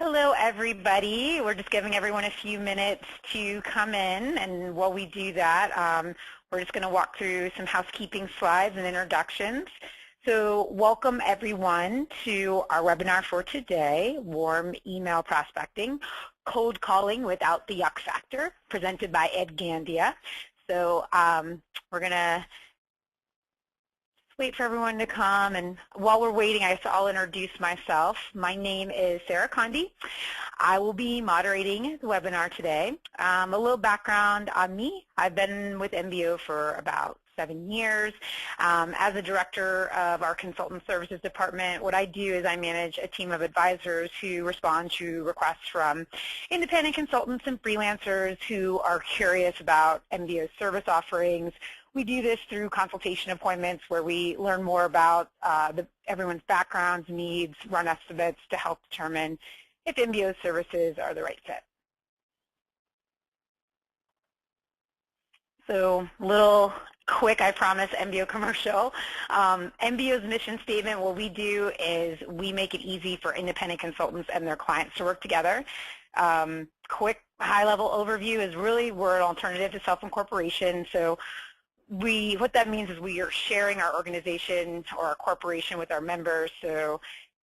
Hello, everybody. We're just giving everyone a few minutes to come in, and while we do that, we're just going to walk through some housekeeping slides and introductions. So welcome, everyone, to our webinar for today, Warm Email Prospecting, Cold Calling Without the Yuck Factor, presented by Ed Gandia. So we're going to wait for everyone to come, and while we're waiting, I'll introduce myself. My name is Sarah Condi. I will be moderating the webinar today. A little background on me. I've been with MBO for about 7 years. As a director of our consultant services department, what I do is I manage a team of advisors who respond to requests from independent consultants and freelancers who are curious about MBO service offerings. We do this through consultation appointments where we learn more about everyone's backgrounds, needs, run estimates to help determine if MBO services are the right fit. So little quick, I promise, MBO commercial. MBO's mission statement, what we do is we make it easy for independent consultants and their clients to work together. Quick high-level overview is really we're an alternative to self-incorporation. So what that means is we are sharing our organization or our corporation with our members so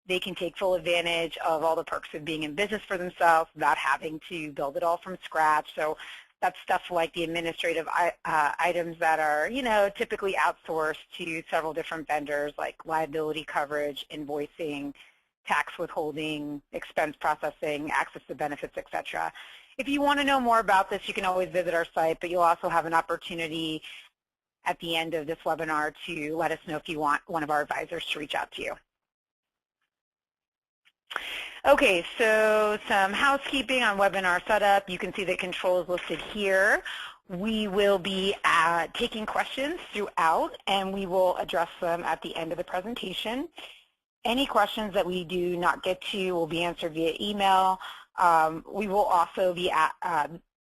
they can take full advantage of all the perks of being in business for themselves without having to build it all from scratch. So that's stuff like the administrative items that are, typically outsourced to several different vendors like liability coverage, invoicing, tax withholding, expense processing, access to benefits, etc. If you want to know more about this, you can always visit our site, but you'll also have an opportunity at the end of this webinar to let us know if you want one of our advisors to reach out to you. Okay, so some housekeeping on webinar setup. You can see the controls listed here. We will be taking questions throughout, and we will address them at the end of the presentation. Any questions that we do not get to will be answered via email. We will also be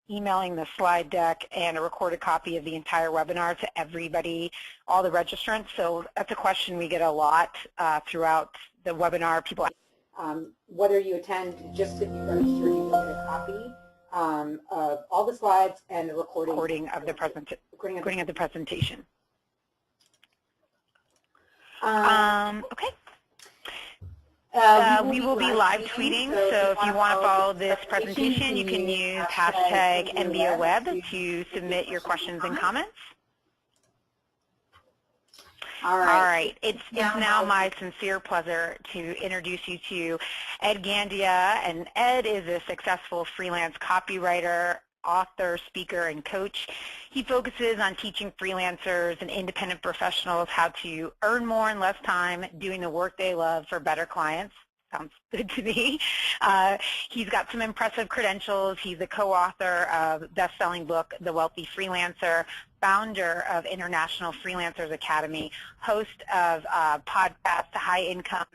emailing the slide deck and a recorded copy of the entire webinar to everybody, all the registrants. So that's a question we get a lot throughout the webinar. People ask, whether you attend, just if you register, you will get a copy of all the slides and the recording of the presentation. Okay. We will be live tweeting, so if you want to follow this presentation, you can use hashtag MBOWeb to submit your questions and comments. All right. It's now my sincere pleasure to introduce you to Ed Gandia, and Ed is a successful freelance copywriter, author, speaker, and coach. He focuses on teaching freelancers and independent professionals how to earn more in less time doing the work they love for better clients. Sounds good to me. He's got some impressive credentials. He's a co-author of the best-selling book, The Wealthy Freelancer, founder of International Freelancers Academy, host of podcast High Income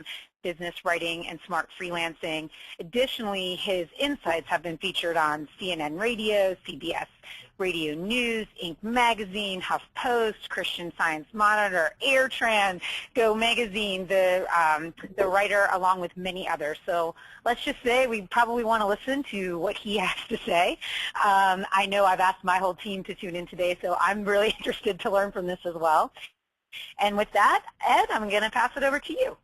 Business Writing and Smart Freelancing. Additionally, his insights have been featured on CNN Radio, CBS Radio News, Inc. Magazine, HuffPost, Christian Science Monitor, AirTrans, Go Magazine, the writer, along with many others. So let's just say we probably want to listen to what he has to say. I know I've asked my whole team to tune in today, so I'm really interested to learn from this as well. And with that, Ed, I'm going to pass it over to you.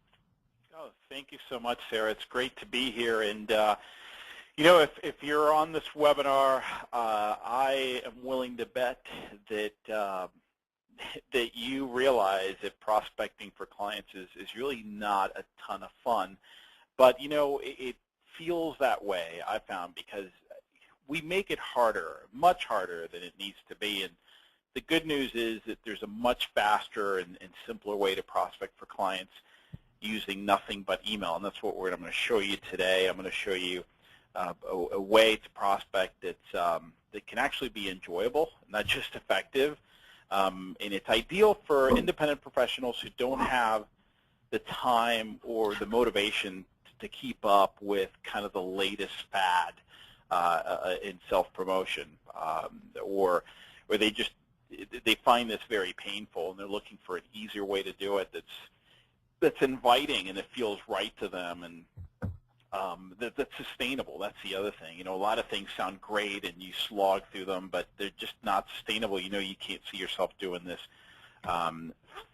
Oh, thank you so much, Sarah. It's great to be here. And if you're on this webinar, I am willing to bet that that you realize that prospecting for clients is really not a ton of fun. But it feels that way, I found, because we make it harder, much harder than it needs to be. And the good news is that there's a much faster and simpler way to prospect for clients using nothing but email, and that's what I'm going to show you today. I'm going to show you a way to prospect that's that can actually be enjoyable, not just effective, and it's ideal for independent professionals who don't have the time or the motivation to keep up with kind of the latest fad in self-promotion, or they find this very painful and they're looking for an easier way to do it that's inviting and it feels right to them. And that's sustainable. That's the other thing. You know, a lot of things sound great and you slog through them, but they're just not sustainable. You know, you can't see yourself doing this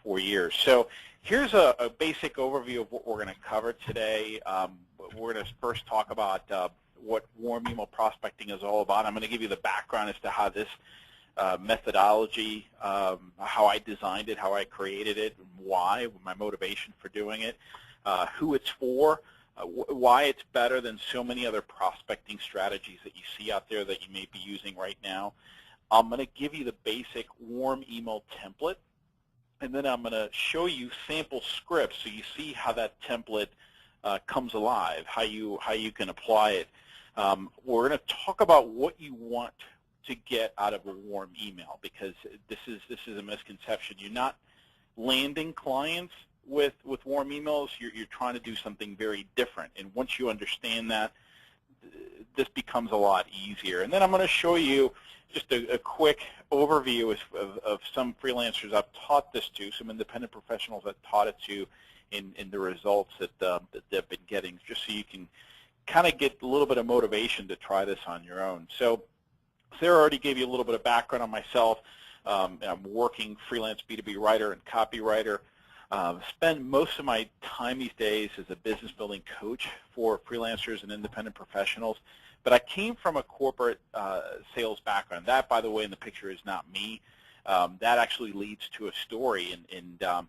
for years. So here's a basic overview of what we're going to cover today. We're going to first talk about what warm email prospecting is all about. I'm going to give you the background as to how this methodology, how I designed it, how I created it, why, my motivation for doing it, who it's for, why it's better than so many other prospecting strategies that you see out there that you may be using right now. I'm going to give you the basic warm email template, and then I'm going to show you sample scripts so you see how that template comes alive, how you can apply it. We're going to talk about what you want to get out of a warm email, because this is a misconception. You're not landing clients with warm emails. You're trying to do something very different, and once you understand that, this becomes a lot easier. And then I'm going to show you just a quick overview of some freelancers I've taught this to, some independent professionals I've taught it to, in the results that they've been getting, just so you can kind of get a little bit of motivation to try this on your own. So Sarah already gave you a little bit of background on myself. I'm a working freelance B2B writer and copywriter. Spend most of my time these days as a business building coach for freelancers and independent professionals. But I came from a corporate sales background. That, by the way, in the picture is not me. That actually leads to a story. And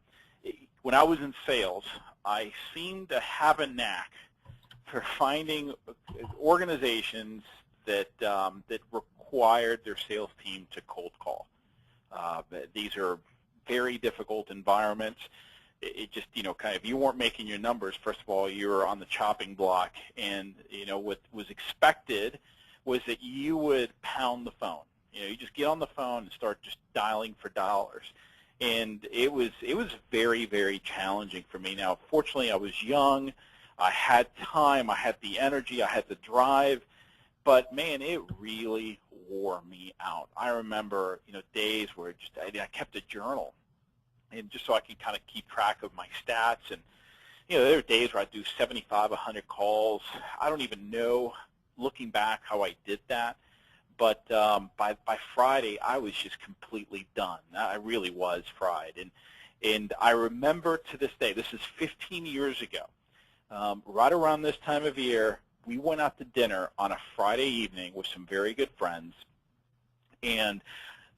when I was in sales, I seemed to have a knack for finding organizations that required their sales team to cold call. These are very difficult environments. It just, you know, kind of, if you weren't making your numbers, first of all, you were on the chopping block, and, you know, what was expected was that you would pound the phone. You know, you just get on the phone and start just dialing for dollars. And it was very, very challenging for me. Now, fortunately, I was young. I had time. I had the energy. I had the drive. But, man, it really wore me out. I remember, you know, days where just I kept a journal, and just so I could kind of keep track of my stats. And, you know, there were days where I'd do 75, 100 calls. I don't even know, looking back, how I did that. But by Friday, I was just completely done. I really was fried. And I remember to this day, this is 15 years ago, right around this time of year, we went out to dinner on a Friday evening with some very good friends. And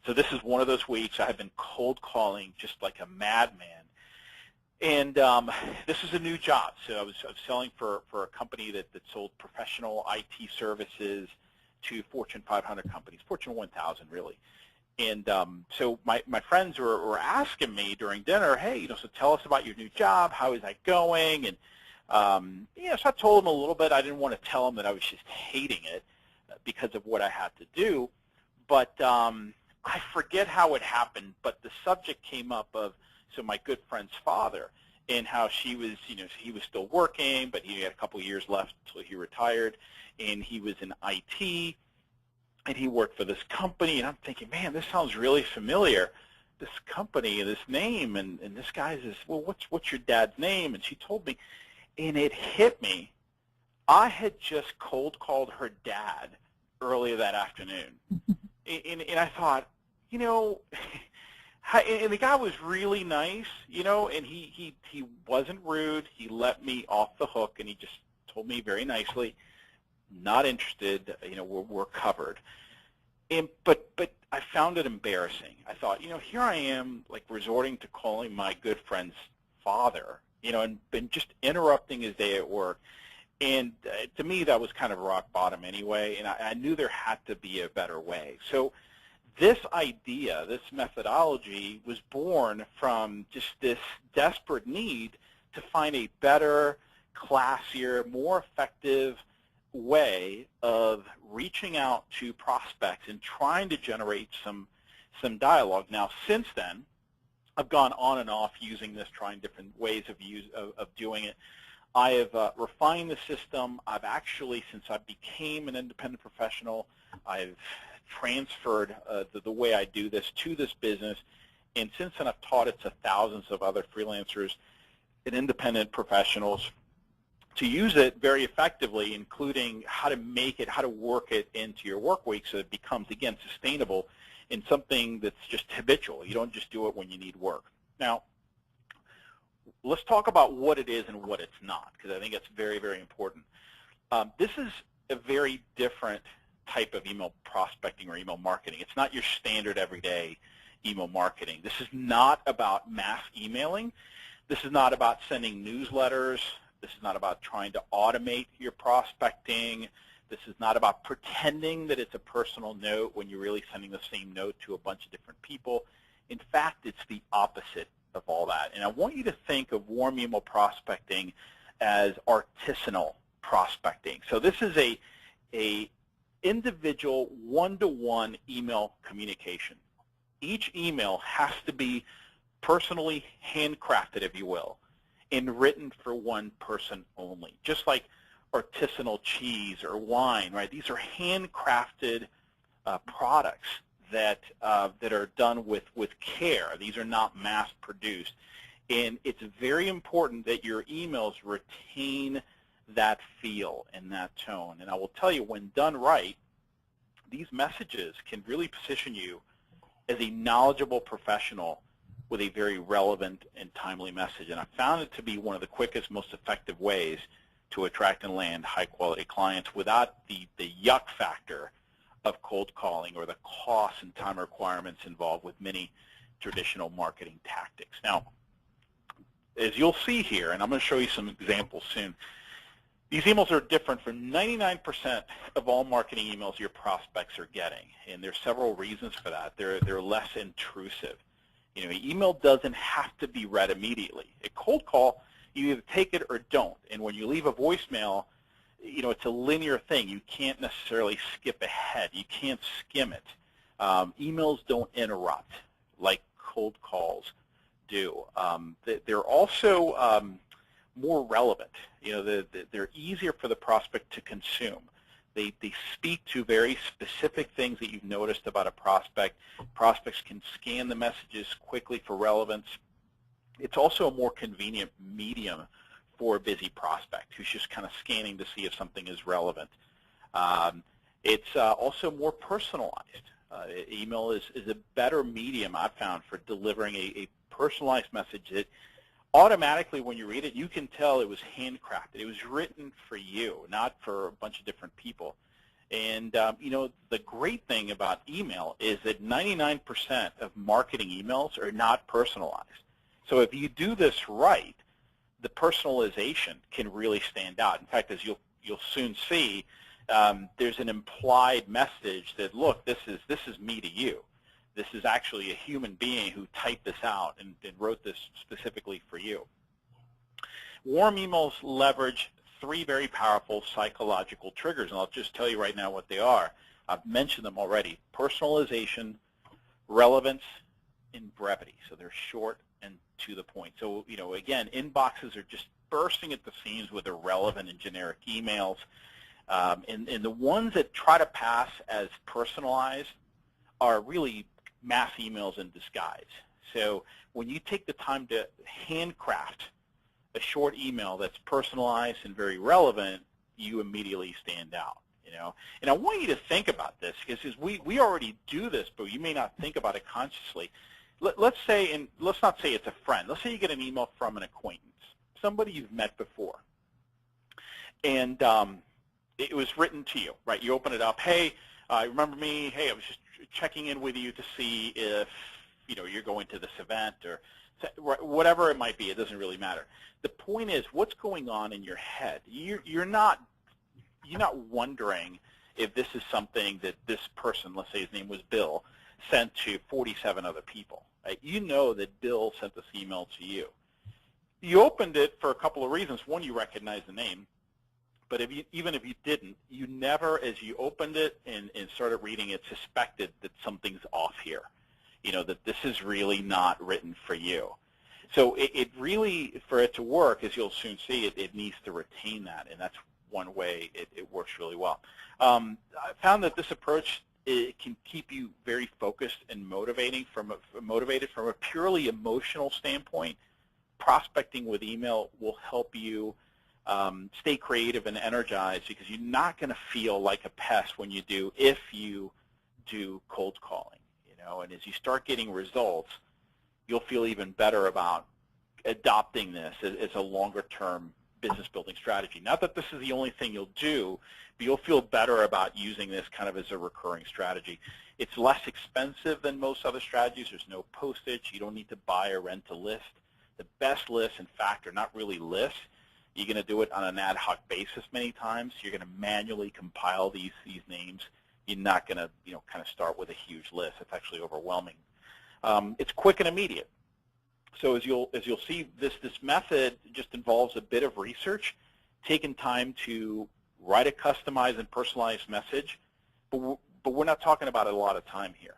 so this is one of those weeks I had been cold calling just like a madman. And this is a new job. So I was selling for a company that sold professional IT services to Fortune 500 companies, Fortune 1000 really. And so my friends were asking me during dinner, hey, you know, so tell us about your new job. How is that going? And yeah, so I told them a little bit. I didn't want to tell them that I was just hating it because of what I had to do. But I forget how it happened, but the subject came up of, so my good friend's father, and how she was, you know, he was still working, but he had a couple of years left until he retired, and he was in IT, and he worked for this company, and I'm thinking, man, this sounds really familiar, this company, this name, and this guy says, well, what's your dad's name? And she told me, and it hit me. I had just cold called her dad earlier that afternoon, and I thought, you know, and the guy was really nice, you know, and he wasn't rude. He let me off the hook, and he just told me very nicely, not interested, you know, we're covered. And but I found it embarrassing. I thought, you know, here I am, like, resorting to calling my good friend's father, you know, and been just interrupting his day at work. And to me, that was kind of rock bottom anyway, and I knew there had to be a better way. So this idea, this methodology, was born from just this desperate need to find a better, classier, more effective way of reaching out to prospects and trying to generate some dialogue. Now, since then, I've gone on and off using this, trying different ways of doing it. I have refined the system. I've actually, since I became an independent professional, I've transferred the way I do this to this business, and since then I've taught it to thousands of other freelancers and independent professionals to use it very effectively, including how to make it, how to work it into your work week so it becomes, again, sustainable in something that's just habitual. You don't just do it when you need work. Now, let's talk about what it is and what it's not, because I think it's very, very important. This is a very different type of email prospecting or email marketing. It's not your standard everyday email marketing. This is not about mass emailing. This is not about sending newsletters. This is not about trying to automate your prospecting. This is not about pretending that it's a personal note when you're really sending the same note to a bunch of different people. In fact, it's the opposite of all that. And I want you to think of warm email prospecting as artisanal prospecting. So this is a individual one-to-one email communication. Each email has to be personally handcrafted, if you will, and written for one person only, just like artisanal cheese or wine, right? These are handcrafted products that are done with care. These are not mass-produced. And it's very important that your emails retain that feel and that tone. And I will tell you, when done right, these messages can really position you as a knowledgeable professional with a very relevant and timely message. And I found it to be one of the quickest, most effective ways to attract and land high-quality clients without the yuck factor of cold calling or the costs and time requirements involved with many traditional marketing tactics. Now, as you'll see here, and I'm going to show you some examples soon, these emails are different from 99% of all marketing emails your prospects are getting, and there's several reasons for that. They're less intrusive. You know, email doesn't have to be read immediately. A cold call, you either take it or don't. And when you leave a voicemail, you know, it's a linear thing. You can't necessarily skip ahead. You can't skim it. Emails don't interrupt like cold calls do. They're also more relevant. You know, they're easier for the prospect to consume. They speak to very specific things that you've noticed about a prospect. Prospects can scan the messages quickly for relevance. It's also a more convenient medium for a busy prospect who's just kind of scanning to see if something is relevant. It's also more personalized. Email is a better medium, I've found, for delivering a personalized message that automatically, when you read it, you can tell it was handcrafted. It was written for you, not for a bunch of different people. And you know, the great thing about email is that 99% of marketing emails are not personalized. So if you do this right, the personalization can really stand out. In fact, as you'll soon see, there's an implied message that, look, this is me to you. This is actually a human being who typed this out and wrote this specifically for you. Warm emails leverage three very powerful psychological triggers, and I'll just tell you right now what they are. I've mentioned them already: personalization, relevance, and brevity. So they're short and to the point. So, you know, again, inboxes are just bursting at the seams with irrelevant and generic emails. And the ones that try to pass as personalized are really mass emails in disguise. So when you take the time to handcraft a short email that's personalized and very relevant, you immediately stand out. You know, and I want you to think about this, because we already do this, but you may not think about it consciously. Let's say, and let's not say it's a friend. Let's say you get an email from an acquaintance, somebody you've met before, and it was written to you, right? You open it up. Hey, remember me? Hey, I was just checking in with you to see if, you know, you're going to this event or whatever it might be. It doesn't really matter. The point is, what's going on in your head? You're not wondering if this is something that this person, let's say his name was Bill, sent to 47 other people. Right? You know that Bill sent this email to you. You opened it for a couple of reasons. One, you recognize the name. But even if you didn't, you never, as you opened it and started reading it, suspected that something's off here. You know, that this is really not written for you. So it really, for it to work, as you'll soon see, it needs to retain that, and that's one way it works really well. I found that this approach, it can keep you very focused and motivated from a purely emotional standpoint. Prospecting with email will help you stay creative and energized, because you're not going to feel like a pest when you do, if you do cold calling, and as you start getting results, you'll feel even better about adopting this as a longer-term business building strategy. Not that this is the only thing you'll do, but you'll feel better about using this kind of as a recurring strategy. It's less expensive than most other strategies. There's no postage. You don't need to buy or rent a list. The best lists, in fact, are not really lists. You're going to do it on an ad hoc basis many times. You're going to manually compile these names. You're not going to kind of start with a huge list. It's actually overwhelming. It's quick and immediate. So as you'll see, this method just involves a bit of research, taking time to write a customized and personalized message, but we're not talking about a lot of time here.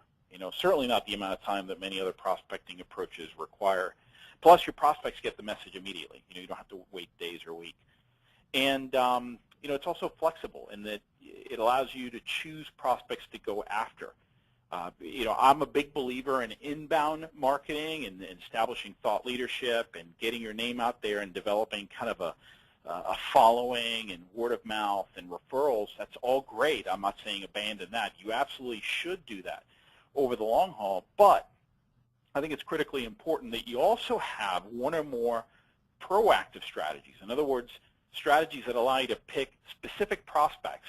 Certainly not the amount of time that many other prospecting approaches require. Plus, your prospects get the message immediately. You don't have to wait days or weeks. And it's also flexible in that it allows you to choose prospects to go after. I'm a big believer in inbound marketing and establishing thought leadership and getting your name out there and developing kind of a following and word of mouth and referrals. That's all great. I'm not saying abandon that. You absolutely should do that over the long haul. But I think it's critically important that you also have one or more proactive strategies. In other words, strategies that allow you to pick specific prospects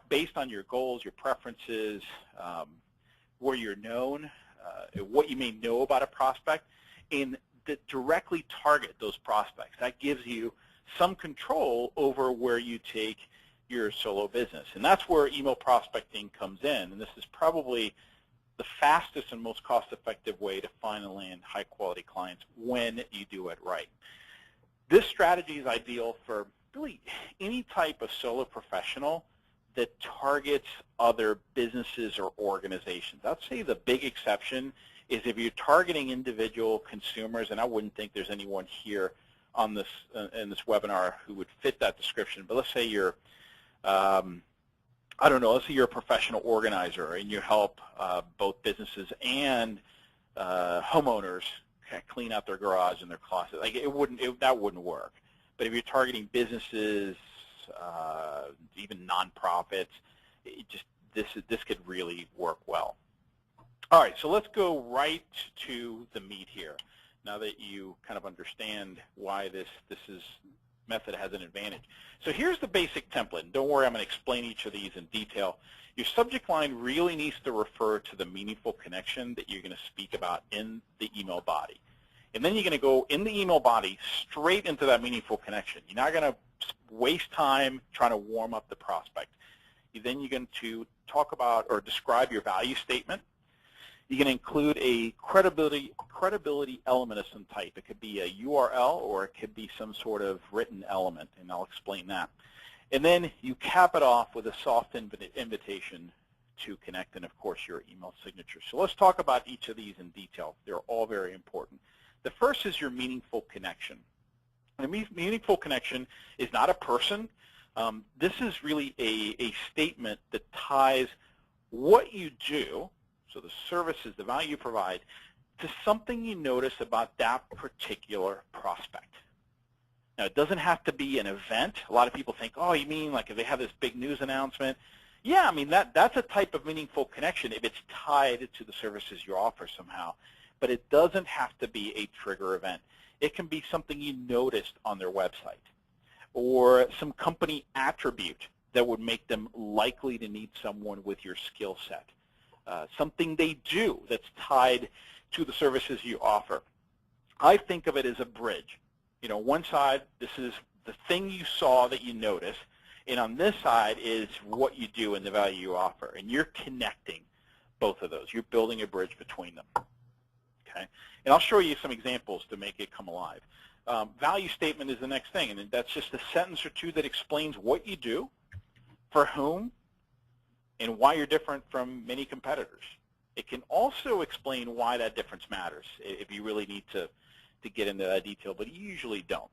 based on your goals, your preferences, where you're known, what you may know about a prospect, and that directly target those prospects. That gives you some control over where you take your solo business. And that's where email prospecting comes in. And this is probably the fastest and most cost-effective way to find and land high-quality clients when you do it right. This strategy is ideal for really any type of solo professional that targets other businesses or organizations. I'd say the big exception is if you're targeting individual consumers, and I wouldn't think there's anyone here on this in this webinar who would fit that description. But let's say you're, I don't know, let's say you're a professional organizer and you help both businesses and homeowners clean out their garage and their closet. Like that wouldn't work. But if you're targeting businesses, even nonprofits, this could really work well. All right, so let's go right to the meat here. Now that you kind of understand why this method has an advantage. So here's the basic template. And don't worry, I'm going to explain each of these in detail. Your subject line really needs to refer to the meaningful connection that you're going to speak about in the email body. And then you're going to go in the email body straight into that meaningful connection. You're not going to waste time trying to warm up the prospect. Then you're going to talk about or describe your value statement. You can include a credibility element of some type. It could be a URL or it could be some sort of written element, and I'll explain that. And then you cap it off with a soft invitation to connect, and of course your email signature. So let's talk about each of these in detail. They're all very important. The first is your meaningful connection. And a meaningful connection is not a person. This is really a statement that ties what you do, so the services, the value you provide, to something you notice about that particular prospect. Now, it doesn't have to be an event. A lot of people think, oh, you mean like if they have this big news announcement? Yeah, I mean, that's a type of meaningful connection if it's tied to the services you offer somehow. But it doesn't have to be a trigger event. It can be something you noticed on their website or some company attribute that would make them likely to need someone with your skill set. Something they do that's tied to the services you offer. I think of it as a bridge. You know, one side, this is the thing you saw that you noticed, and on this side is what you do and the value you offer, and you're connecting both of those. You're building a bridge between them. Okay, and I'll show you some examples to make it come alive. Value statement is the next thing, and that's just a sentence or two that explains what you do, for whom, and why you're different from many competitors. It can also explain why that difference matters if you really need to get into that detail, but you usually don't.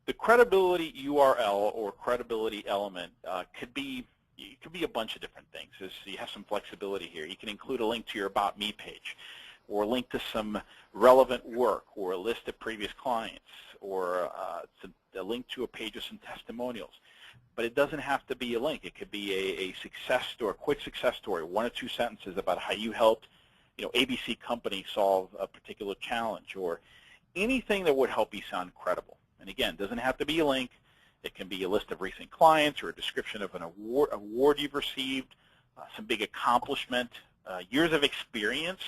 The credibility URL or credibility element could be a bunch of different things. So you have some flexibility here. You can include a link to your About Me page, or a link to some relevant work, or a list of previous clients, or some a link to a page of some testimonials. But it doesn't have to be a link. It could be a success story, a quick success story, 1 or 2 sentences about how you helped, ABC company solve a particular challenge, or anything that would help you sound credible. And again, it doesn't have to be a link. It can be a list of recent clients or a description of an award you've received, some big accomplishment, years of experience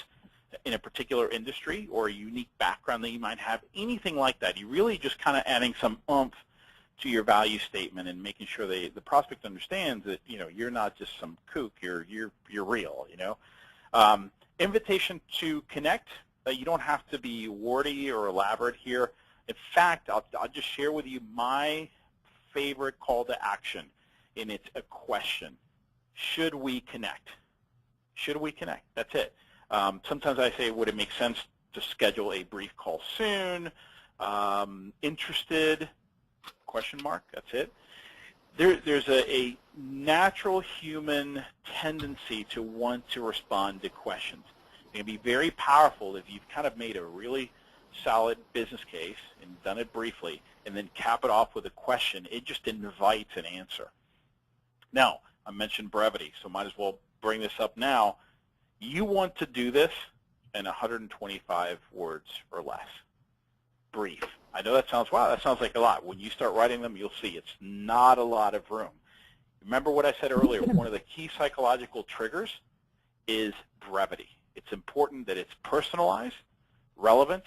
in a particular industry, or a unique background that you might have, anything like that. You really just kind of adding some oomph to your value statement and making sure the prospect understands that you're not just some kook, you're real. Invitation to connect. You don't have to be wordy or elaborate here. In fact, I'll just share with you my favorite call to action, and it's a question. Should we connect? Should we connect? That's it. Sometimes I say, would it make sense to schedule a brief call soon? Interested? Question mark. That's it. There's a natural human tendency to want to respond to questions. It can be very powerful if you've kind of made a really solid business case and done it briefly, and then cap it off with a question. It just invites an answer. Now, I mentioned brevity, so might as well bring this up now. You want to do this in 125 words or less. Brief. I know that sounds, wow, that sounds like a lot. When you start writing them, you'll see it's not a lot of room. Remember what I said earlier, one of the key psychological triggers is brevity. It's important that it's personalized, relevant,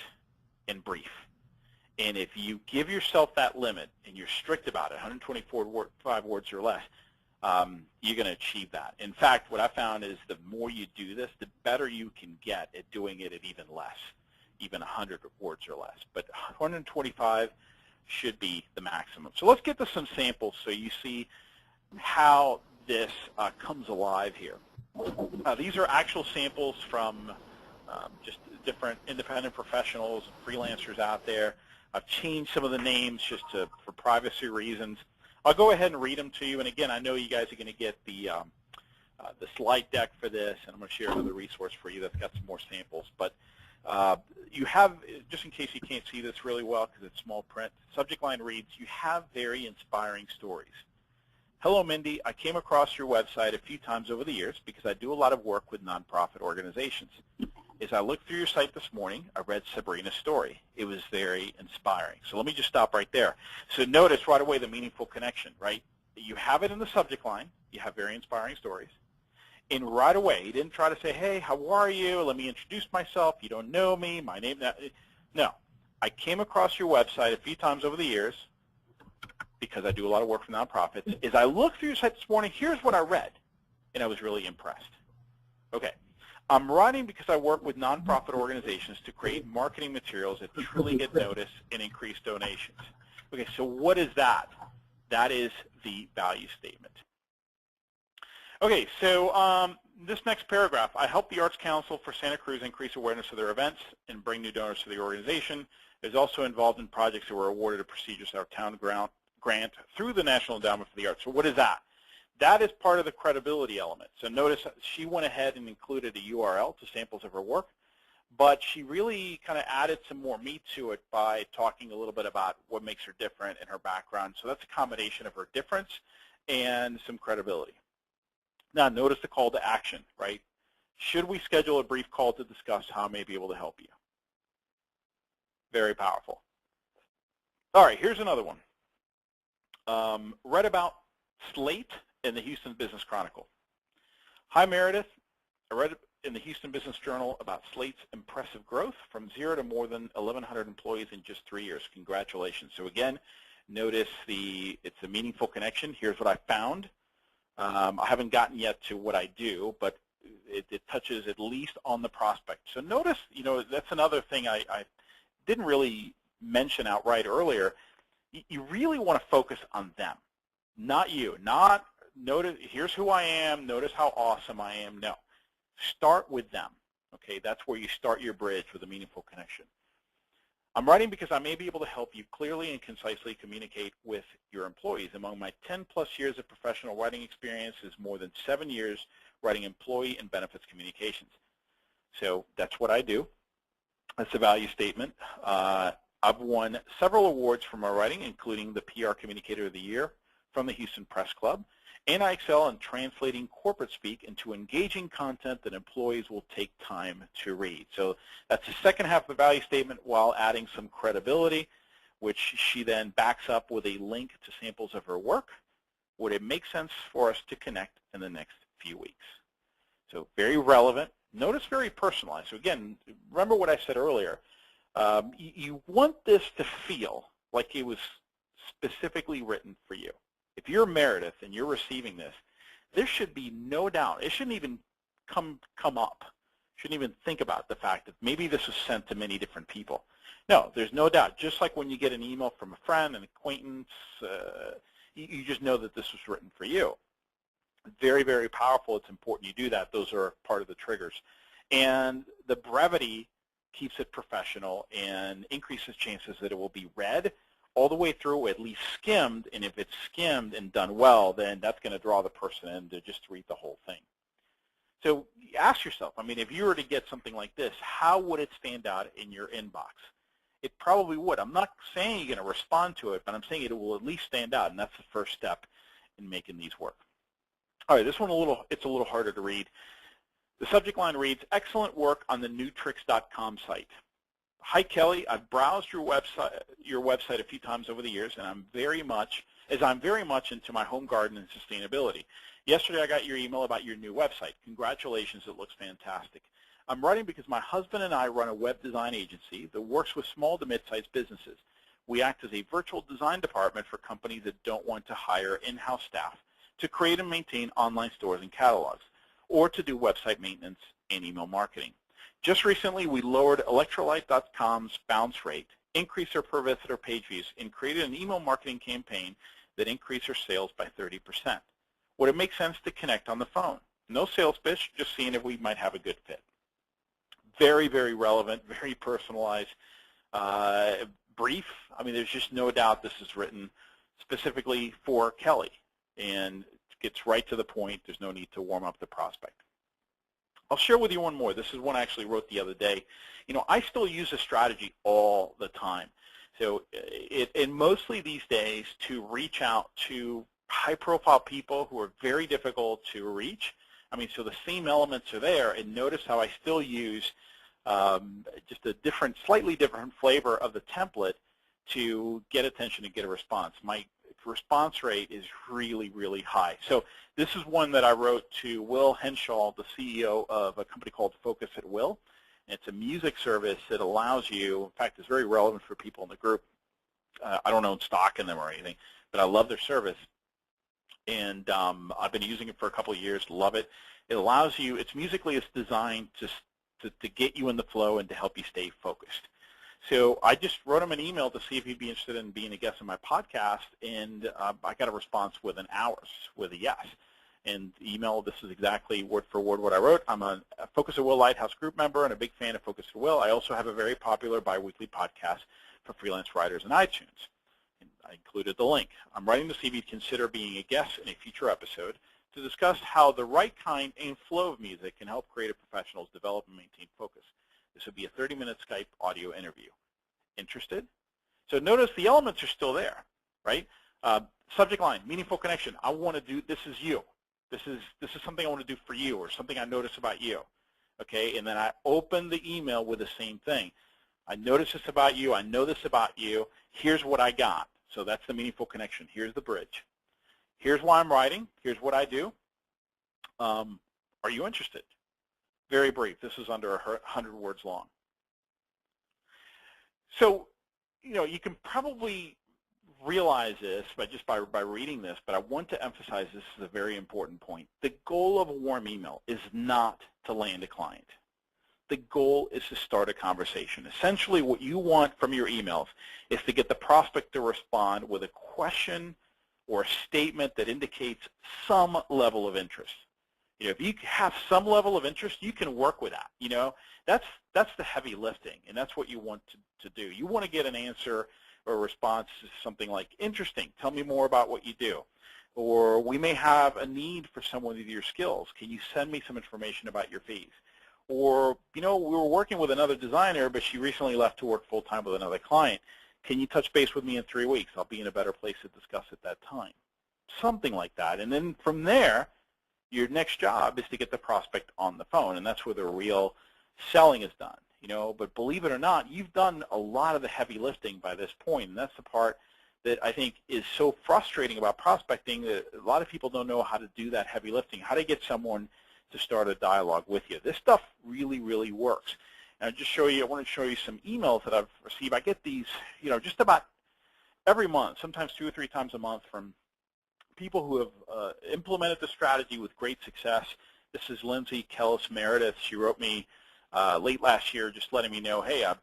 and brief. And if you give yourself that limit and you're strict about it, 125 words or less, you're going to achieve that. In fact, what I found is the more you do this, the better you can get at doing it at even less, even 100 words or less. But 125 should be the maximum. So let's get to some samples so you see how this comes alive here. These are actual samples from just different independent professionals, freelancers out there. I've changed some of the names just for privacy reasons. I'll go ahead and read them to you. And again, I know you guys are going to get the slide deck for this, and I'm going to share another resource for you that's got some more samples. But you have, just in case you can't see this really well because it's small print, subject line reads, "You have very inspiring stories. Hello, Mindy. I came across your website a few times over the years because I do a lot of work with nonprofit organizations. As I looked through your site this morning, I read Sabrina's story. It was very inspiring." So let me just stop right there. So notice right away the meaningful connection, right? You have it in the subject line. You have very inspiring stories. And right away, he didn't try to say, hey, how are you? Let me introduce myself. You don't know me. My name. No. I came across your website a few times over the years because I do a lot of work for nonprofits. As I looked through your site this morning, here's what I read, and I was really impressed. Okay. I'm writing because I work with nonprofit organizations to create marketing materials that truly get noticed and increase donations. Okay, so what is that? That is the value statement. Okay, so this next paragraph, I help the Arts Council for Santa Cruz increase awareness of their events and bring new donors to the organization. Is also involved in projects that were awarded a prestigious town grant through the National Endowment for the Arts. So what is that? That is part of the credibility element. So notice she went ahead and included a URL to samples of her work, but she really kind of added some more meat to it by talking a little bit about what makes her different and her background. So that's a combination of her difference and some credibility. Now notice the call to action, right? Should we schedule a brief call to discuss how I may be able to help you? Very powerful. All right, here's another one. Read about Slate in the Houston Business Chronicle. Hi, Meredith. I read in the Houston Business Journal about Slate's impressive growth from 0 to more than 1,100 employees in just 3 years. Congratulations. So again, notice it's a meaningful connection. Here's what I found. I haven't gotten yet to what I do, but it touches at least on the prospect. So notice, that's another thing I didn't really mention outright earlier. You really want to focus on them, not you. Not notice, here's who I am, notice how awesome I am. No. Start with them. Okay, that's where you start your bridge with a meaningful connection. I'm writing because I may be able to help you clearly and concisely communicate with your employees. Among my 10-plus years of professional writing experience is more than 7 years writing employee and benefits communications. So that's what I do. That's a value statement. I I've won several awards for my writing, including the PR Communicator of the Year from the Houston Press Club, and I excel in translating corporate speak into engaging content that employees will take time to read. So that's the second half of the value statement while adding some credibility, which she then backs up with a link to samples of her work. Would it make sense for us to connect in the next few weeks? So very relevant. Notice very personalized. So again, remember what I said earlier. You want this to feel like it was specifically written for you. If you're Meredith and you're receiving this, there should be no doubt. It shouldn't even come up. Shouldn't even think about the fact that maybe this was sent to many different people. No, there's no doubt. Just like when you get an email from a friend, an acquaintance, you just know that this was written for you. Very, very powerful. It's important you do that. Those are part of the triggers. And the brevity keeps it professional and increases chances that it will be read all the way through, at least skimmed. And if it's skimmed and done well, then that's going to draw the person in to just read the whole thing. So ask yourself, I mean, if you were to get something like this, how would it stand out in your inbox? It probably would. I'm not saying you're going to respond to it, but I'm saying it will at least stand out, and that's the first step in making these work. All right, this one it's a little harder to read. The subject line reads, excellent work on the newtricks.com site. Hi, Kelly. I've browsed your website a few times over the years, and I'm very much into my home garden and sustainability. Yesterday, I got your email about your new website. Congratulations. It looks fantastic. I'm writing because my husband and I run a web design agency that works with small to mid-sized businesses. We act as a virtual design department for companies that don't want to hire in-house staff to create and maintain online stores and catalogs, or to do website maintenance and email marketing. Just recently, we lowered Electrolyte.com's bounce rate, increased our per visitor page views, and created an email marketing campaign that increased our sales by 30%. Would it make sense to connect on the phone? No sales pitch, just seeing if we might have a good fit. Very, very relevant, very personalized, brief. I mean, there's just no doubt this is written specifically for Kelly, and it gets right to the point. There's no need to warm up the prospect. I'll share with you one more. This is one I actually wrote the other day. You know, I still use this strategy all the time. So and mostly these days to reach out to high-profile people who are very difficult to reach. I mean, so the same elements are there, and notice how I still use just a different, slightly different flavor of the template to get attention and get a response. My response rate is really, really high. So this is one that I wrote to Will Henshaw, the CEO of a company called Focus at Will. And it's a music service that allows you, in fact, it's very relevant for people in the group. I don't own stock in them or anything, but I love their service. And I've been using it for a couple of years, love it. It allows you, it's designed to get you in the flow and to help you stay focused. So I just wrote him an email to see if he'd be interested in being a guest on my podcast, and I got a response within hours with a yes. And the email, this is exactly word for word what I wrote. I'm a Focus at Will Lighthouse group member and a big fan of Focus at Will. I also have a very popular biweekly podcast for freelance writers in iTunes. And I included the link. I'm writing to see if you'd consider being a guest in a future episode to discuss how the right kind and flow of music can help creative professionals develop and maintain focus. This would be a 30-minute Skype audio interview. Interested? So notice the elements are still there, right? Subject line, meaningful connection. I want to do, this is you. This is something I want to do for you, or something I notice about you. Okay, and then I open the email with the same thing. I notice this about you. I know this about you. Here's what I got. So that's the meaningful connection. Here's the bridge. Here's why I'm writing. Here's what I do. Are you interested? Very brief. This is under 100 words long. So, you know, you can probably realize this by reading this, but I want to emphasize this is a very important point. The goal of a warm email is not to land a client. The goal is to start a conversation. Essentially, what you want from your emails is to get the prospect to respond with a question or a statement that indicates some level of interest. You know, if you have some level of interest, you can work with that. You know, that's the heavy lifting, and that's what you want to do. You want to get an answer or a response to something like, interesting, tell me more about what you do. Or we may have a need for someone with your skills. Can you send me some information about your fees? Or, we were working with another designer, but she recently left to work full-time with another client. Can you touch base with me in 3 weeks? I'll be in a better place to discuss at that time. Something like that. And then from there, your next job is to get the prospect on the phone, and that's where the real selling is done. But believe it or not, you've done a lot of the heavy lifting by this point, and that's the part that I think is so frustrating about prospecting, that a lot of people don't know how to do that heavy lifting, how to get someone to start a dialogue with you. This stuff really, really works. And I want to show you some emails that I've received. I get these, just about every month, sometimes 2 or 3 times a month, from people who have implemented the strategy with great success. This is Lindsay Kellis Meredith. She wrote me late last year just letting me know, hey, I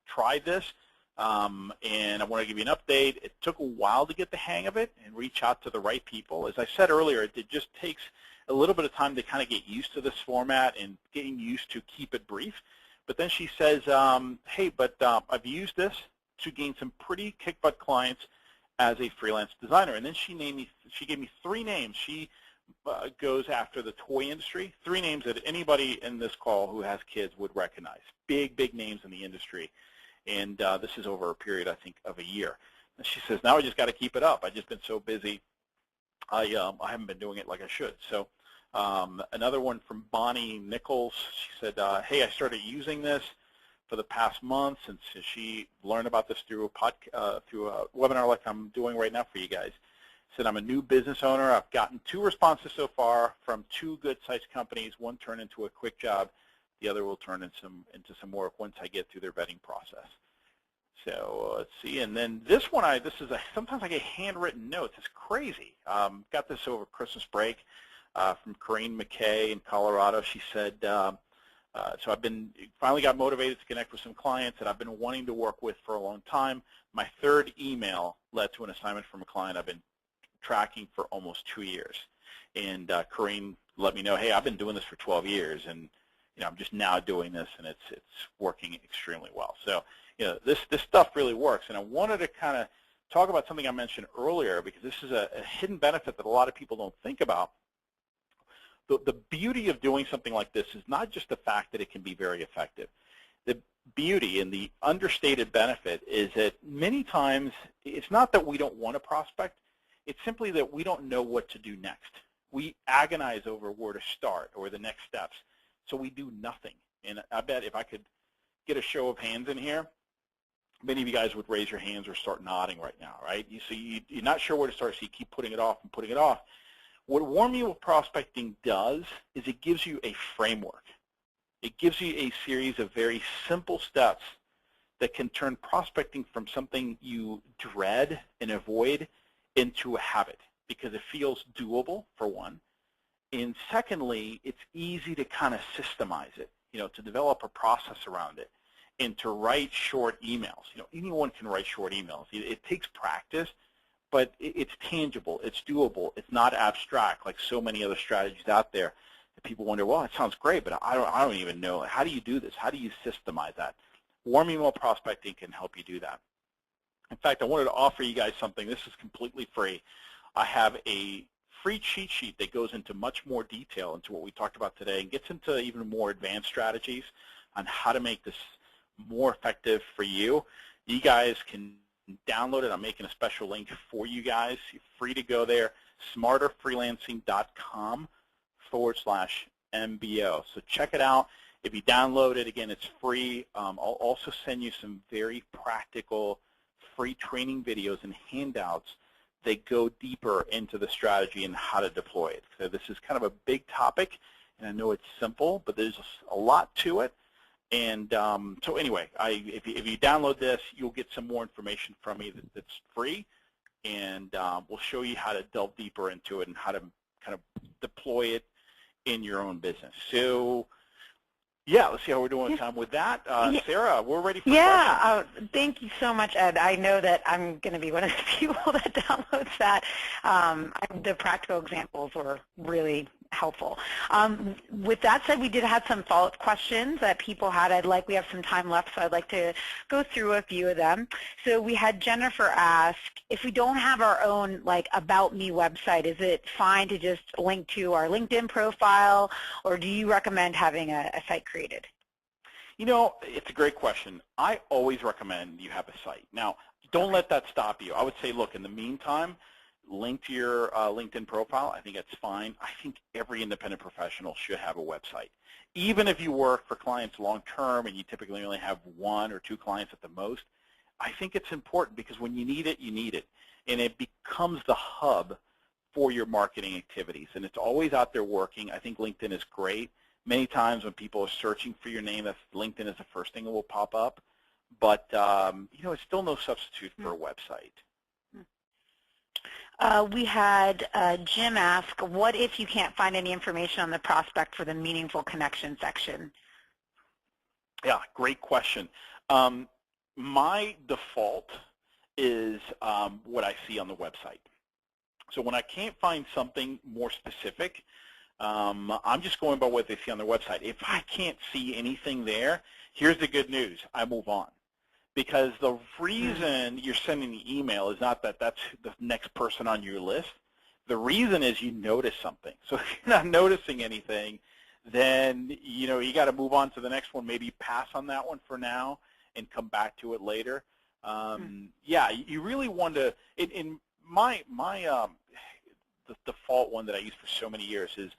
tried this, and I want to give you an update. It took a while to get the hang of it and reach out to the right people. As I said earlier, it just takes a little bit of time to kind of get used to this format and getting used to keep it brief. But then she says, hey, but I've used this to gain some pretty kick-butt clients as a freelance designer. And then she gave me 3 names. She goes after the toy industry, 3 names that anybody in this call who has kids would recognize. Big, big names in the industry. And this is over a period, I think, of a year. And she says, now I just got to keep it up. I've just been so busy. I haven't been doing it like I should. So another one from Bonnie Nichols. She said, hey, I started using this for the past month since she learned about this through a webinar like I'm doing right now for you guys. Said, I'm a new business owner. I've gotten 2 responses so far from 2 good-sized companies. One turned into a quick job. The other will turn into some work once I get through their vetting process. So let's see. And then this one, sometimes I get handwritten notes. It's crazy. Got this over Christmas break from Corinne McKay in Colorado. She said, so I've finally got motivated to connect with some clients that I've been wanting to work with for a long time. My 3rd email led to an assignment from a client I've been tracking for almost 2 years. And Corinne let me know, hey, I've been doing this for 12 years, and I'm just now doing this, and it's working extremely well. So this stuff really works. And I wanted to kind of talk about something I mentioned earlier, because this is a hidden benefit that a lot of people don't think about. The beauty of doing something like this is not just the fact that it can be very effective. The beauty and the understated benefit is that many times it's not that we don't want to prospect, it's simply that we don't know what to do next. We agonize over where to start or the next steps, so we do nothing. And I bet if I could get a show of hands in here, many of you guys would raise your hands or start nodding right now, right? You're not sure where to start, so you keep putting it off and putting it off. What warm email prospecting does is it gives you a framework. It gives you a series of very simple steps that can turn prospecting from something you dread and avoid into a habit, because it feels doable, for one. And secondly, it's easy to kind of systemize it, to develop a process around it, and to write short emails. Anyone can write short emails. It takes practice, but it's tangible, it's doable, it's not abstract like so many other strategies out there that people wonder, well, it sounds great, but I don't even know. How do you do this? How do you systemize that? Warm email prospecting can help you do that. In fact, I wanted to offer you guys something. This is completely free. I have a free cheat sheet that goes into much more detail into what we talked about today and gets into even more advanced strategies on how to make this more effective for you. You guys can download it. I'm making a special link for you guys. You're free to go there, smarterfreelancing.com/MBO. So check it out. If you download it, again, it's free. I'll also send you some very practical free training videos and handouts that go deeper into the strategy and how to deploy it. So this is kind of a big topic, and I know it's simple, but there's a lot to it. And so anyway, if you download this, you'll get some more information from me that's free, and we'll show you how to delve deeper into it and how to kind of deploy it in your own business. So yeah, let's see how we're doing time with that. Sarah, we're ready for questions. Thank you so much, Ed. I know that I'm going to be one of the people that downloads that. The practical examples were really helpful. With that said, we did have some follow-up questions that people had. We have some time left, so I'd like to go through a few of them. So we had Jennifer ask, if we don't have our own About Me website, is it fine to just link to our LinkedIn profile, or do you recommend having a site created? You know, it's a great question. I always recommend you have a site. Now, don't let that stop you. I would say, look, in the meantime, link to your LinkedIn profile. I think that's fine. I think every independent professional should have a website. Even if you work for clients long-term and you typically only have 1 or 2 clients at the most, I think it's important because when you need it, you need it. And it becomes the hub for your marketing activities. And it's always out there working. I think LinkedIn is great. Many times when people are searching for your name, LinkedIn is the first thing that will pop up. But, you know, it's still no substitute for a website. We had Jim ask, what if you can't find any information on the prospect for the meaningful connection section? Yeah, great question. My default is what I see on the website. So when I can't find something more specific, I'm just going by what they see on their website. If I can't see anything there, here's the good news. I move on. Because the reason you're sending the email is not that that's the next person on your list. The reason is you notice something. So if you're not noticing anything, then you know you got to move on to the next one. Maybe pass on that one for now and come back to it later. Yeah, you really want to. In my the default one that I use for so many years is,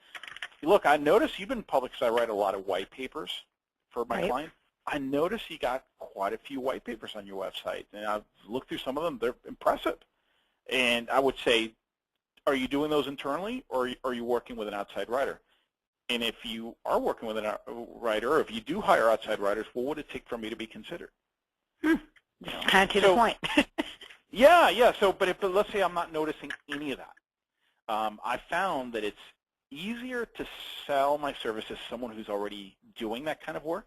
look, I notice you've been public because I write a lot of white papers for my clients. I noticed you got quite a few white papers on your website, and I've looked through some of them. They're impressive. And I would say, are you doing those internally, or are you working with an outside writer? And if you are working with a writer, or if you do hire outside writers, what would it take for me to be considered? You know? Kind of to the point. Yeah. So, but let's say I'm not noticing any of that. I found that it's easier to sell my services to someone who's already doing that kind of work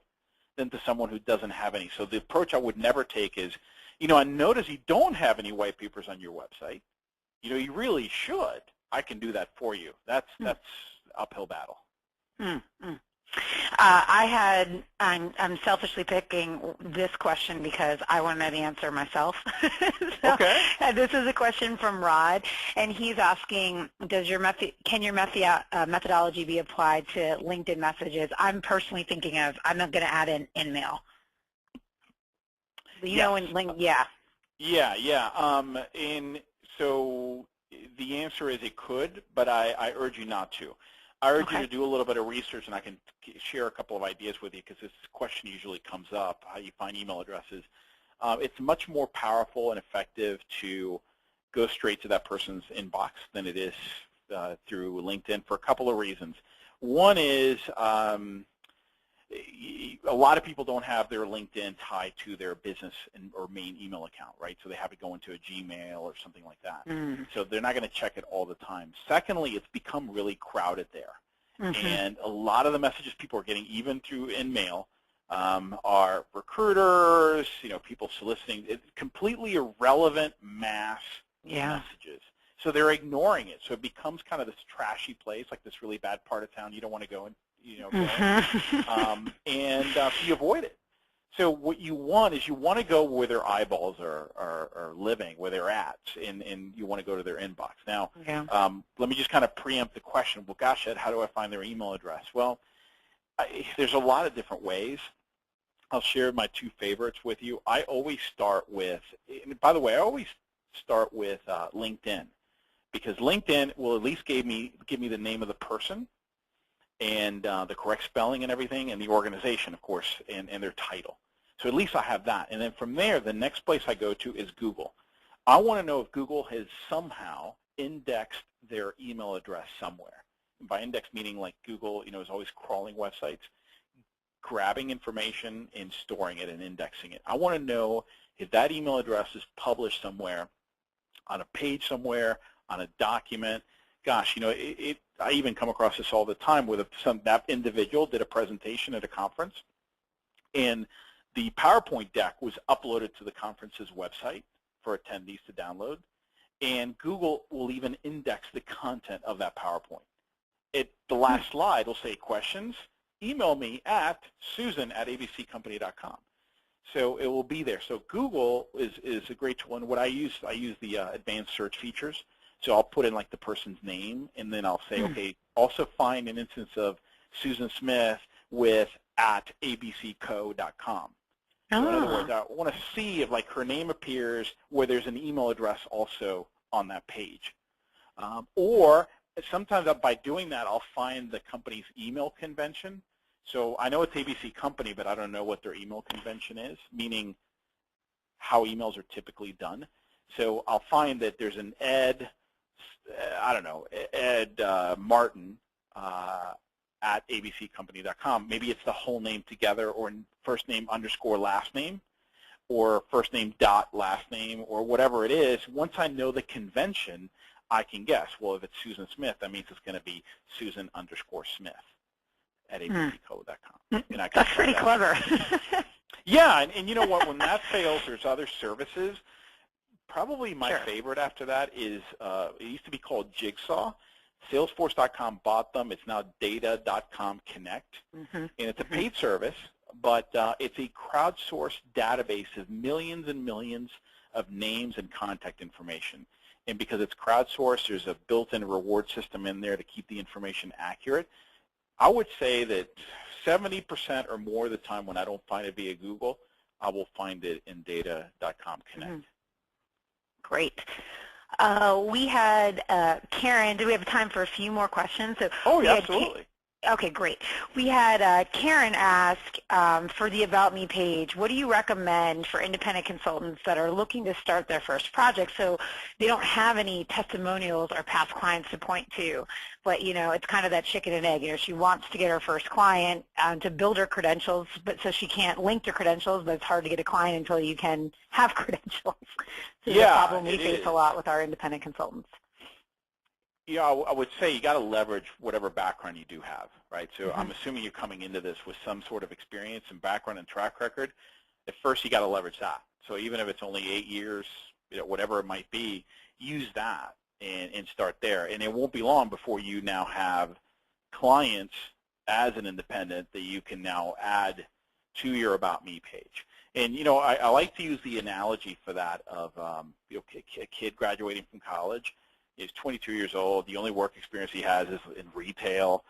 than to someone who doesn't have any. So the approach I would never take is, you know, I notice you don't have any white papers on your website. You know, you really should. I can do that for you. That's uphill battle. I'm selfishly picking this question because I want to know the answer myself. Okay. And this is a question from Rod, and he's asking, can your methodology be applied to LinkedIn messages? I'm personally thinking of, I'm not going to add an InMail. You know, yeah. And so the answer is it could, but I urge you not to. I urge you to do a little bit of research, and I can share a couple of ideas with you because this question usually comes up, how you find email addresses. It's much more powerful and effective to go straight to that person's inbox than it is through LinkedIn for a couple of reasons. One is a lot of people don't have their LinkedIn tied to their business or main email account, right? So they have it go into a Gmail or something like that. So they're not going to check it all the time. Secondly, it's become really crowded there. And a lot of the messages people are getting, even through InMail, are recruiters, you know, people soliciting. It's completely irrelevant mass messages. So they're ignoring it. So it becomes kind of this trashy place, like this really bad part of town you don't want to go in. You know, so you avoid it. So what you want is you want to go where their eyeballs are living, where they're at, and you want to go to their inbox. Now, let me just kind of preempt the question. Well, gosh, Ed, how do I find their email address? Well, there's a lot of different ways. I'll share my 2 favorites with you. I always start with, and by the way, I always start with LinkedIn, because LinkedIn will at least give me the name of the person, and the correct spelling and everything, and the organization, of course, and their title. So at least I have that. And then from there, the next place I go to is Google. I want to know if Google has somehow indexed their email address somewhere. And by index, meaning like Google, you know, is always crawling websites, grabbing information and storing it and indexing it. I want to know if that email address is published somewhere, on a page somewhere, on a document. Gosh, you know, I even come across this all the time where that individual did a presentation at a conference, and the PowerPoint deck was uploaded to the conference's website for attendees to download, and Google will even index the content of that PowerPoint. the last slide will say questions, email me at susan@abccompany.com. So it will be there. So Google is a great tool, and what I use the advanced search features. So I'll put in like the person's name, and then I'll say, okay, also find an instance of Susan Smith with @abcco.com. So in other words, I want to see if like her name appears where there's an email address also on that page. Or sometimes by doing that, I'll find the company's email convention. So I know it's ABC Company, but I don't know what their email convention is, meaning how emails are typically done. So I'll find that there's an Ed Martin at abccompany.com. Maybe it's the whole name together, or first name _ last name, or first name dot last name, or whatever it is. Once I know the convention, I can guess. Well, if it's Susan Smith, that means it's going to be Susan _ Smith at abcco.com. And That's pretty clever. Yeah, and you know what? When that fails, there's other services. Probably my favorite after that is, it used to be called Jigsaw. Salesforce.com bought them. It's now data.com Connect. And it's a paid service, but it's a crowdsourced database of millions and millions of names and contact information. And because it's crowdsourced, there's a built-in reward system in there to keep the information accurate. I would say that 70% or more of the time when I don't find it via Google, I will find it in data.com Connect. Great. We had Karen. Do we have time for a few more questions? So yeah, absolutely. Okay, great. We had Karen ask for the About Me page, what do you recommend for independent consultants that are looking to start their first project so they don't have any testimonials or past clients to point to? But, you know, it's kind of that chicken and egg. You know, she wants to get her first client to build her credentials, but so she can't link to credentials, but it's hard to get a client until you can have credentials. So it's a problem we face a lot with our independent consultants. Yeah, I would say you got to leverage whatever background you do have, right? So I'm assuming you're coming into this with some sort of experience and background and track record. At first, you got to leverage that. So even if it's only 8 years, you know, whatever it might be, use that and start there. And it won't be long before you now have clients as an independent that you can now add to your About Me page. And, you know, I like to use the analogy for that of you know, a kid graduating from college. He's 22 years old. The only work experience he has is in retail,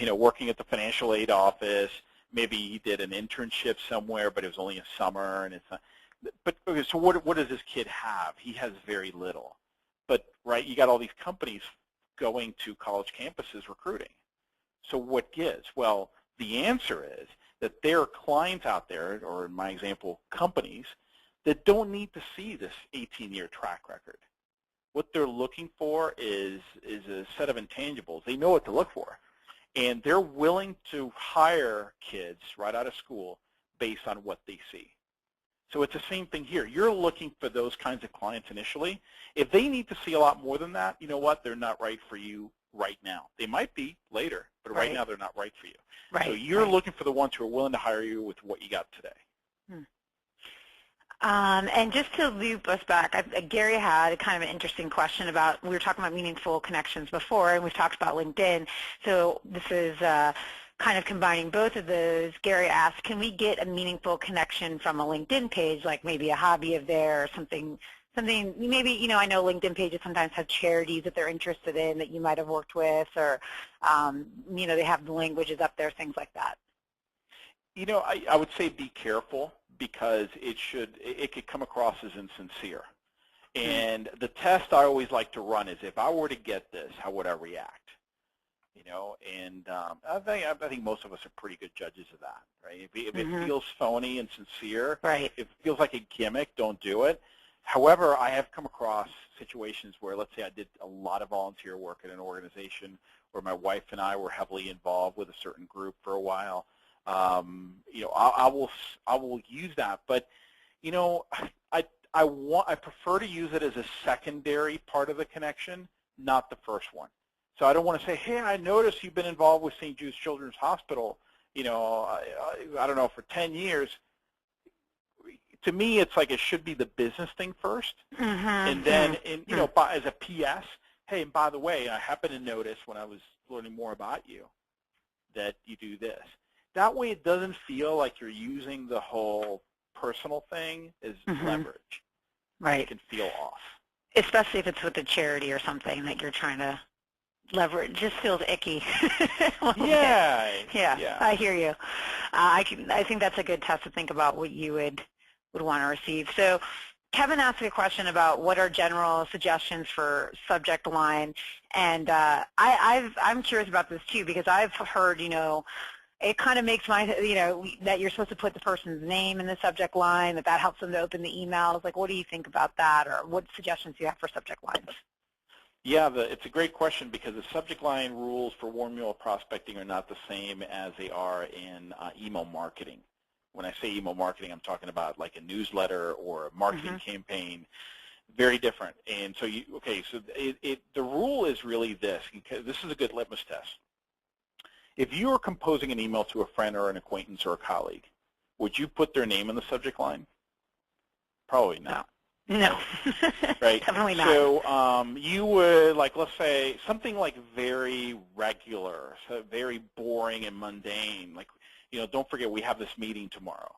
you know, working at the financial aid office. Maybe he did an internship somewhere, but it was only a summer. And it's not, but okay, so what does this kid have? He has very little. But, right, you got all these companies going to college campuses recruiting. So what gives? Well, the answer is that there are clients out there, or in my example, companies, that don't need to see this 18-year track record. What they're looking for is a set of intangibles. They know what to look for. And they're willing to hire kids right out of school based on what they see. So it's the same thing here. You're looking for those kinds of clients initially. If they need to see a lot more than that, you know what? They're not right for you right now. They might be later, but right now they're not right for you. Right. So you're looking for the ones who are willing to hire you with what you got today. And just to loop us back, Gary had kind of an interesting question about, we were talking about meaningful connections before, and we've talked about LinkedIn. So this is kind of combining both of those. Gary asked, can we get a meaningful connection from a LinkedIn page, like maybe a hobby of theirs, something maybe, you know, I know LinkedIn pages sometimes have charities that they're interested in that you might have worked with, or, you know, they have the languages up there, things like that. You know, I would say be careful, because it could come across as insincere. And the test I always like to run is, if I were to get this, how would I react? You know, and I think most of us are pretty good judges of that, right? If it feels phony and sincere, if it feels like a gimmick, don't do it. However, I have come across situations where, let's say I did a lot of volunteer work at an organization where my wife and I were heavily involved with a certain group for a while. You know, I will use that, but you know, I prefer to use it as a secondary part of the connection, not the first one. So I don't want to say, hey, I noticed you've been involved with St. Jude's Children's Hospital, you know, I don't know, for 10 years. To me, it's like it should be the business thing first, and then, you know, as a PS, hey, and by the way, I happen to notice when I was learning more about you that you do this. That way it doesn't feel like you're using the whole personal thing as leverage. Right. It can feel off. Especially if it's with a charity or something that you're trying to leverage. It just feels icky. Yeah. Yeah, I hear you. I think that's a good test to think about what you would want to receive. So Kevin asked a question about what are general suggestions for subject line, and I'm curious about this too, because I've heard, it kind of makes my, that you're supposed to put the person's name in the subject line, that helps them to open the emails. Like, what do you think about that, or what suggestions do you have for subject lines? Yeah, it's a great question, because the subject line rules for warm email prospecting are not the same as they are in email marketing. When I say email marketing, I'm talking about like a newsletter or a marketing campaign. Very different. And so the rule is really this, because this is a good litmus test. If you are composing an email to a friend or an acquaintance or a colleague, would you put their name in the subject line? Probably not. No. Right? Definitely not. So you would, like, let's say, something like very regular, so very boring and mundane, like, don't forget we have this meeting tomorrow.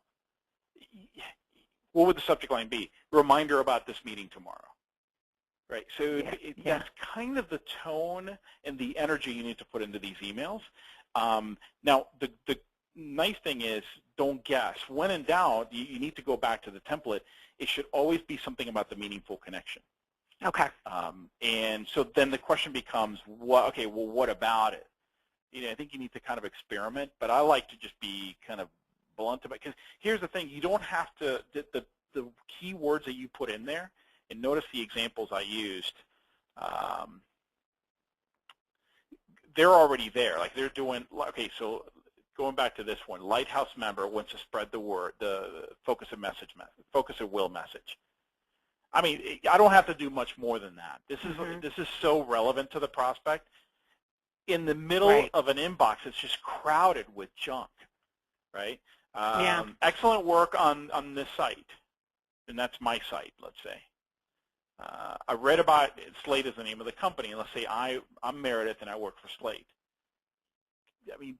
What would the subject line be? Reminder about this meeting tomorrow. Right? So that's kind of the tone and the energy you need to put into these emails. Now, the nice thing is, don't guess. When in doubt, you need to go back to the template. It should always be something about the meaningful connection. Okay. And so then the question becomes, what about it? I think you need to kind of experiment, but I like to just be kind of blunt about it. Because here's the thing, you don't have to, the key words that you put in there, and notice the examples I used, they're already there. Like they're doing, okay, so going back to this one, Lighthouse member wants to spread the word, the focus of will message. I mean, I don't have to do much more than that. This is so relevant to the prospect. In the middle of an inbox, it's just crowded with junk, right? Excellent work on this site, and that's my site, let's say. I read about Slate is the name of the company, and let's say I'm Meredith and I work for Slate. I mean,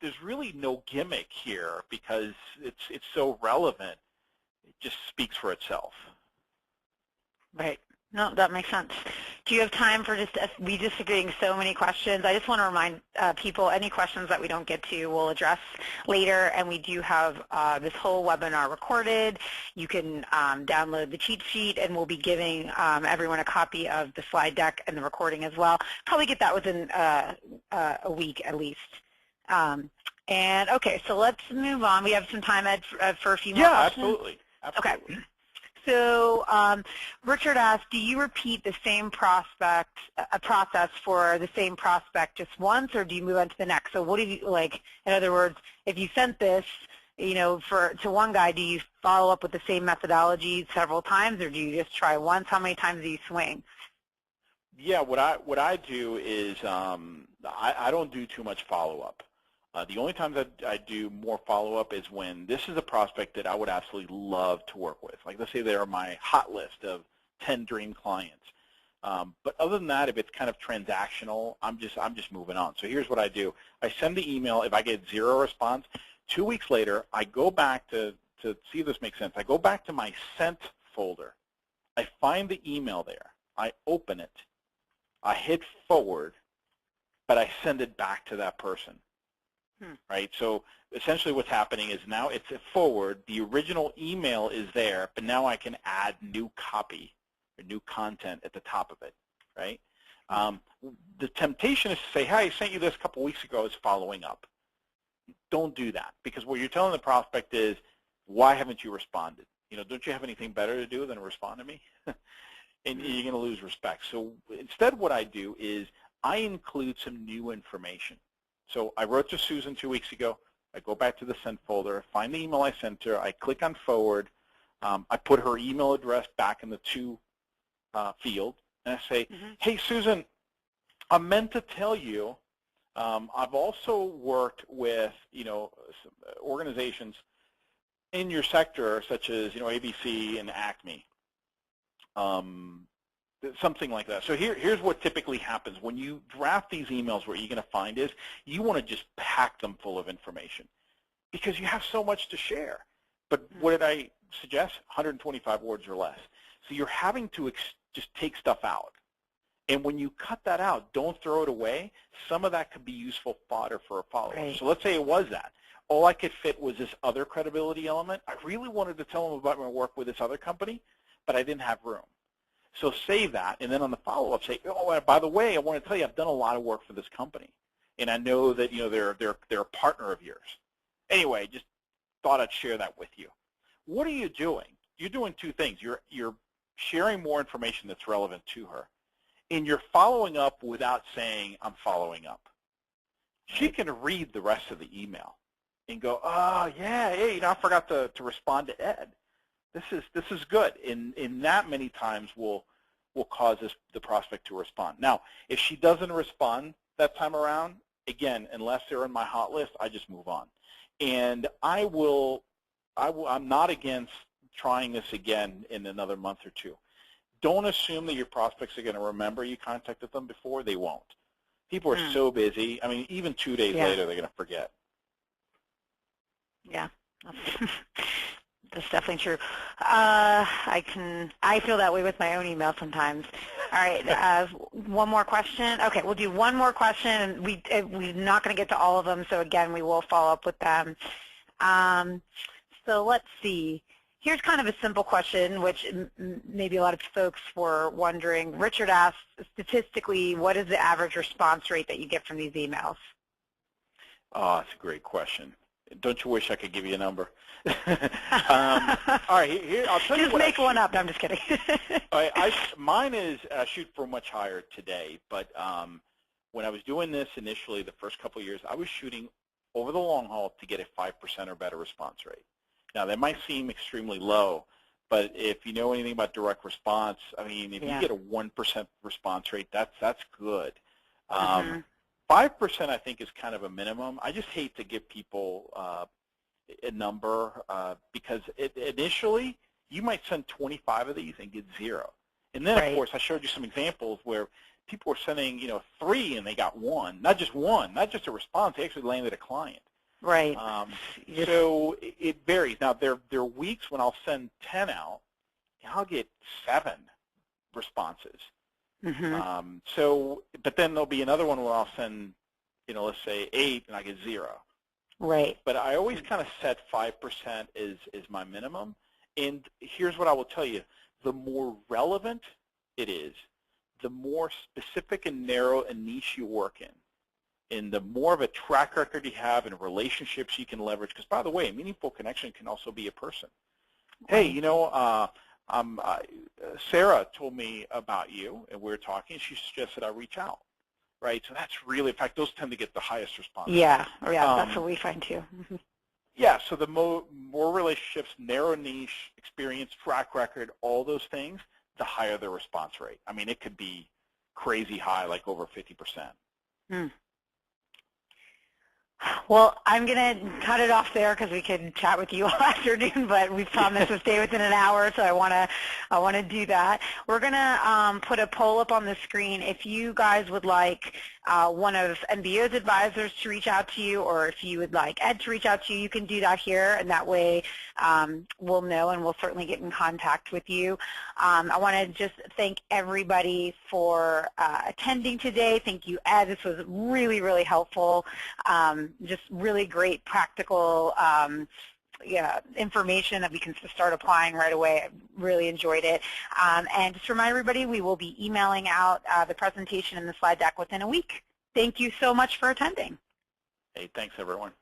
there's really no gimmick here because it's so relevant. It just speaks for itself. Right. No, that makes sense. Do you have time for we just are getting so many questions. I just want to remind people, any questions that we don't get to, we'll address later, and we do have this whole webinar recorded. You can download the cheat sheet, and we'll be giving everyone a copy of the slide deck and the recording as well. Probably get that within a week at least. And okay, so let's move on. We have some time, Ed, for a few more questions. Absolutely. Okay. So Richard asked, do you repeat the same process for the same prospect just once, or do you move on to the next? So what do you, like, in other words, if you sent this, to one guy, do you follow up with the same methodology several times, or do you just try once? How many times do you swing? Yeah, what I do is I don't do too much follow-up. The only times I do more follow-up is when this is a prospect that I would absolutely love to work with. Like, let's say they're on my hot list of 10 dream clients. But other than that, if it's kind of transactional, I'm just moving on. So here's what I do. I send the email. If I get 0 response, 2 weeks later, I go back to see if this makes sense. I go back to my sent folder. I find the email there. I open it. I hit forward, but I send it back to that person. Right? So essentially what's happening is now it's a forward. The original email is there, but now I can add new copy or new content at the top of it. Right? The temptation is to say, hey, I sent you this a couple weeks ago, it's following up. Don't do that, because what you're telling the prospect is, why haven't you responded? Don't you have anything better to do than respond to me? And you're going to lose respect. So instead what I do is I include some new information. So I wrote to Susan 2 weeks ago. I go back to the sent folder, find the email I sent her. I click on forward. I put her email address back in the to field, and I say, hey, Susan, I meant to tell you, I've also worked with some organizations in your sector, such as ABC and Acme. something like that. So here's what typically happens. When you draft these emails, what you're going to find is you want to just pack them full of information because you have so much to share. But what did I suggest? 125 words or less. So you're having to just take stuff out. And when you cut that out, don't throw it away. Some of that could be useful fodder for a follow-up. Right. So let's say it was that. All I could fit was this other credibility element. I really wanted to tell them about my work with this other company, but I didn't have room. So save that, and then on the follow-up say, oh, by the way, I want to tell you I've done a lot of work for this company, and I know that they're a partner of yours. Anyway, just thought I'd share that with you. What are you doing? You're doing two things. You're sharing more information that's relevant to her, and you're following up without saying I'm following up. She can read the rest of the email and go, oh yeah, hey, I forgot to respond to Ed. This is good, and that many times will cause the prospect to respond. Now, if she doesn't respond that time around, again, unless they're in my hot list, I just move on. And I'm not against trying this again in another month or two. Don't assume that your prospects are going to remember you contacted them before. They won't. People are so busy. I mean, even 2 days later, they're going to forget. Yeah. That's definitely true. I feel that way with my own email sometimes. All right, one more question. Okay, we'll do one more question, and we're not going to get to all of them, so again, we will follow up with them. So let's see. Here's kind of a simple question, which maybe a lot of folks were wondering. Richard asked, statistically, what is the average response rate that you get from these emails? Oh, that's a great question. Don't you wish I could give you a number? All right, here I'll tell you what. Just make one up. No, I'm just kidding. Mine is shoot for much higher today, but when I was doing this initially, the first couple of years, I was shooting over the long haul to get a 5% or better response rate. Now, that might seem extremely low, but if you know anything about direct response, I mean, if you get a 1% response rate, that's good. 5% I think is kind of a minimum. I just hate to give people a number because initially you might send 25 of these and get 0. And then, of course, I showed you some examples where people were sending 3 and they got 1. Not just a response. They actually landed a client. Right. So it varies. Now, there are weeks when I'll send 10 out and I'll get 7 responses. But then there'll be another one where I'll send, let's say 8 and I get 0. Right. But I always kind of set 5% as my minimum. And here's what I will tell you. The more relevant it is, the more specific and narrow a niche you work in, and the more of a track record you have and relationships you can leverage. Because, by the way, a meaningful connection can also be a person. Hey, Sarah told me about you, and we were talking. She suggested I reach out, right? So that's really, in fact, those tend to get the highest response. Yeah, that's what we find too. Yeah, so the more relationships, narrow niche, experience, track record, all those things, the higher the response rate. I mean, it could be crazy high, like over 50%. Well, I'm going to cut it off there because we could chat with you all afternoon, but we promised to stay within an hour, so I want to do that. We're going to put a poll up on the screen. If you guys would like one of NBO's advisors to reach out to you, or if you would like Ed to reach out to you, you can do that here, and that way we'll know, and we'll certainly get in contact with you. I want to just thank everybody for attending today. Thank you, Ed. This was really, really helpful. Just really great practical information that we can start applying right away. I really enjoyed it. And just to remind everybody, we will be emailing out the presentation and the slide deck within a week. Thank you so much for attending. Hey, thanks, everyone.